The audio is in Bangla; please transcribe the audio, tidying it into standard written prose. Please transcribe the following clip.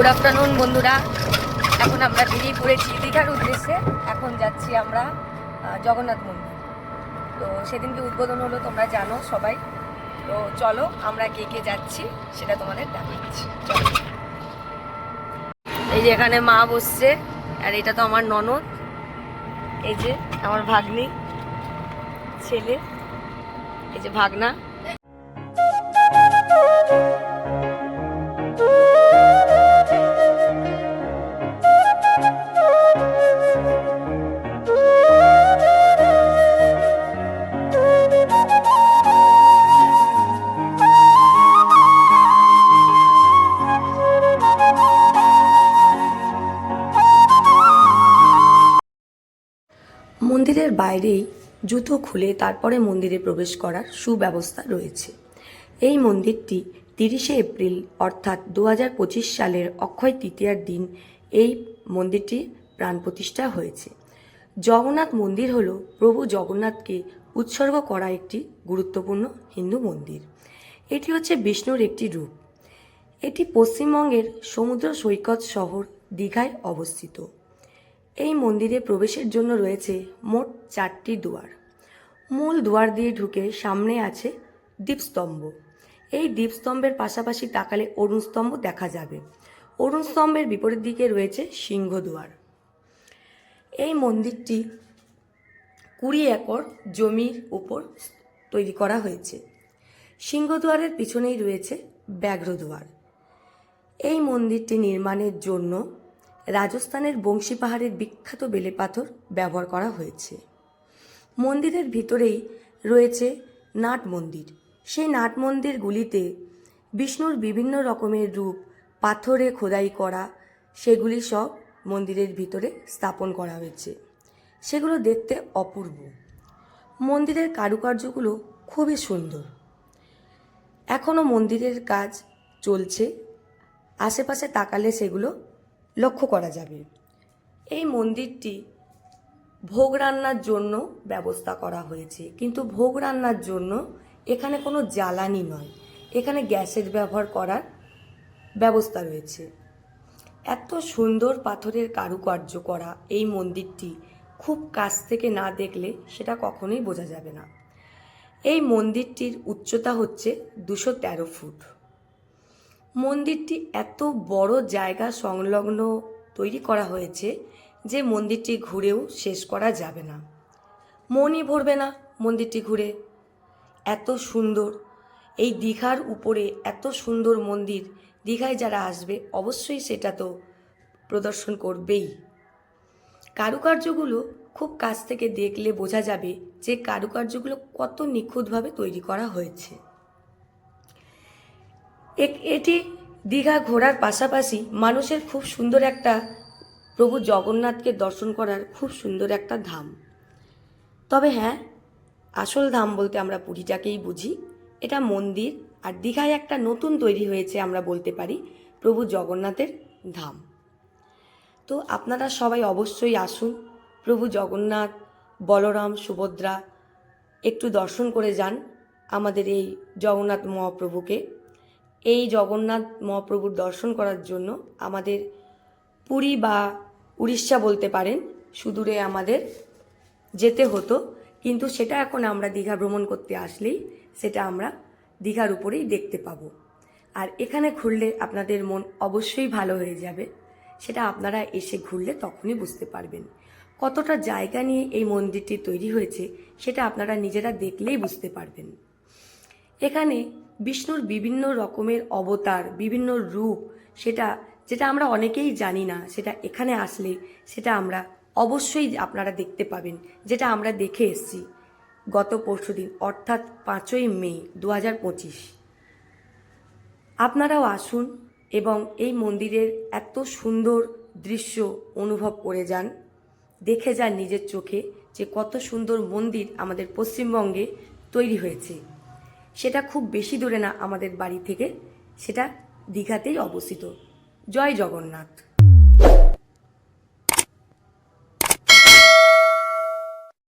গুড আফটারনুন বন্ধুরা। এখন আমরা বেরিয়ে পড়েছি দীঘার উদ্দেশ্যে। এখন যাচ্ছি আমরা জগন্নাথ মন্দির। তো সেদিনকে উদ্বোধন হলো, তোমরা জানো সবাই। তো চলো আমরা কে কে যাচ্ছি সেটা তোমাদের দেখাচ্ছি। চলো, এই যে এখানে মা বসছে, আর এটা তো আমার ননদ, এই যে আমার ভাগ্নি ছেলে, এই যে ভাগনা। মন্দিরের বাইরেই জুতো খুলে তারপরে মন্দিরে প্রবেশ করার সুব্যবস্থা রয়েছে। এই মন্দিরটি 30শে এপ্রিল অর্থাৎ 2025 সালের অক্ষয় তৃতীয়ার দিন এই মন্দিরটি প্রাণ প্রতিষ্ঠা হয়েছে। জগন্নাথ মন্দির হল প্রভু জগন্নাথকে উৎসর্গ করা একটি গুরুত্বপূর্ণ হিন্দু মন্দির। এটি হচ্ছে বিষ্ণুর একটি রূপ। এটি পশ্চিমবঙ্গের সমুদ্র সৈকত শহর দীঘায় অবস্থিত। এই মন্দিরে প্রবেশের জন্য রয়েছে মোট 4টি দুয়ার। মূল দুয়ার দিয়ে ঢুকে সামনে আছে দীপস্তম্ভ। এই দীপস্তম্ভের পাশাপাশি তাকালে অরুণ স্তম্ভ দেখা যাবে। অরুণ স্তম্ভের বিপরীত দিকে রয়েছে সিংহদুয়ার। এই মন্দিরটি 20 একর জমির উপর তৈরি করা হয়েছে। সিংহদুয়ারের পিছনেই রয়েছে ব্যাঘ্রদুয়ার। এই মন্দিরটি নির্মাণের জন্য রাজস্থানের বংশী পাহাড়ের বিখ্যাত বেলে পাথর ব্যবহার করা হয়েছে। মন্দিরের ভিতরেই রয়েছে নাট মন্দির। সেই নাট মন্দিরগুলিতে বিষ্ণুর বিভিন্ন রকমের রূপ পাথরে খোদাই করা, সেগুলি সব মন্দিরের ভিতরে স্থাপন করা হয়েছে। সেগুলো দেখতে অপূর্ব। মন্দিরের কারুকার্যগুলো খুবই সুন্দর। এখনও মন্দিরের কাজ চলছে, আশেপাশে তাকালে সেগুলো লক্ষ্য করা যাবে। এই মন্দিরটি ভোগ রান্নার জন্য ব্যবস্থা করা হয়েছে, কিন্তু ভোগ রান্নার জন্য এখানে কোনো জ্বালানি নয়, এখানে গ্যাসের ব্যবহার করার ব্যবস্থা রয়েছে। এত সুন্দর পাথরের কারুকার্য করা এই মন্দিরটি খুব কাছ থেকে না দেখলে সেটা কখনোই বোঝা যাবে না। এই মন্দিরটির উচ্চতা হচ্ছে 213 ফুট। মন্দিরটি এত বড় জায়গা সংলগ্ন তৈরি করা হয়েছে যে মন্দিরটি ঘুরেও শেষ করা যাবে না, মনই ভরবে না মন্দিরটি ঘুরে। এত সুন্দর এই দীঘার উপরে এত সুন্দর মন্দির, দীঘায় যারা আসবে অবশ্যই সেটা তো প্রদর্শন করবেই। কারুকার্যগুলো খুব কাছ থেকে দেখলে বোঝা যাবে যে কারুকার্যগুলো কত নিখুঁতভাবে তৈরি করা হয়েছে। এটি দীঘা ঘোরার পাশাপাশি মানুষের খুব সুন্দর একটা প্রভু জগন্নাথকে দর্শন করার খুব সুন্দর একটা ধাম। তবে হ্যাঁ, আসল ধাম বলতে আমরা পুরীটাকেই বুঝি। এটা মন্দির, আর দীঘায় একটা নতুন তৈরি হয়েছে, আমরা বলতে পারি প্রভু জগন্নাথের ধাম। তো আপনারা সবাই অবশ্যই আসুন, প্রভু জগন্নাথ, বলরাম, সুভদ্রা একটু দর্শন করে যান আমাদের এই জগন্নাথ মহাপ্রভুকে। এই জগন্নাথ মহাপ্রভুর দর্শন করার জন্য আমাদের পুরী বা উড়িষ্যা বলতে পারেন সুদূরে আমাদের যেতে হতো, কিন্তু সেটা এখন আমরা দীঘা ভ্রমণ করতে আসলেই সেটা আমরা দীঘার উপরেই দেখতে পাবো। আর এখানে ঘুরলে আপনাদের মন অবশ্যই ভালো হয়ে যাবে। সেটা আপনারা এসে ঘুরলে তখনই বুঝতে পারবেন। কতটা জায়গা নিয়ে এই মন্দিরটি তৈরি হয়েছে সেটা আপনারা নিজেরা দেখলেই বুঝতে পারবেন। এখানে বিষ্ণুর বিভিন্ন রকমের অবতার, বিভিন্ন রূপ, যেটা আমরা অনেকেই জানি না, সেটা এখানে আসলে সেটা আমরা অবশ্যই আপনারা দেখতে পাবেন, যেটা আমরা দেখে এসেছি গত পরশুদিন অর্থাৎ 5ই মে 2025। আপনারাও আসুন এবং এই মন্দিরের এত সুন্দর দৃশ্য অনুভব করে যান, দেখে যান নিজের চোখে যে কত সুন্দর মন্দির আমাদের পশ্চিমবঙ্গে তৈরি হয়েছে। সেটা খুব বেশি দূরে না আমাদের বাড়ি থেকে, সেটা দীঘাতেই অবস্থিত। জয় জগন্নাথ।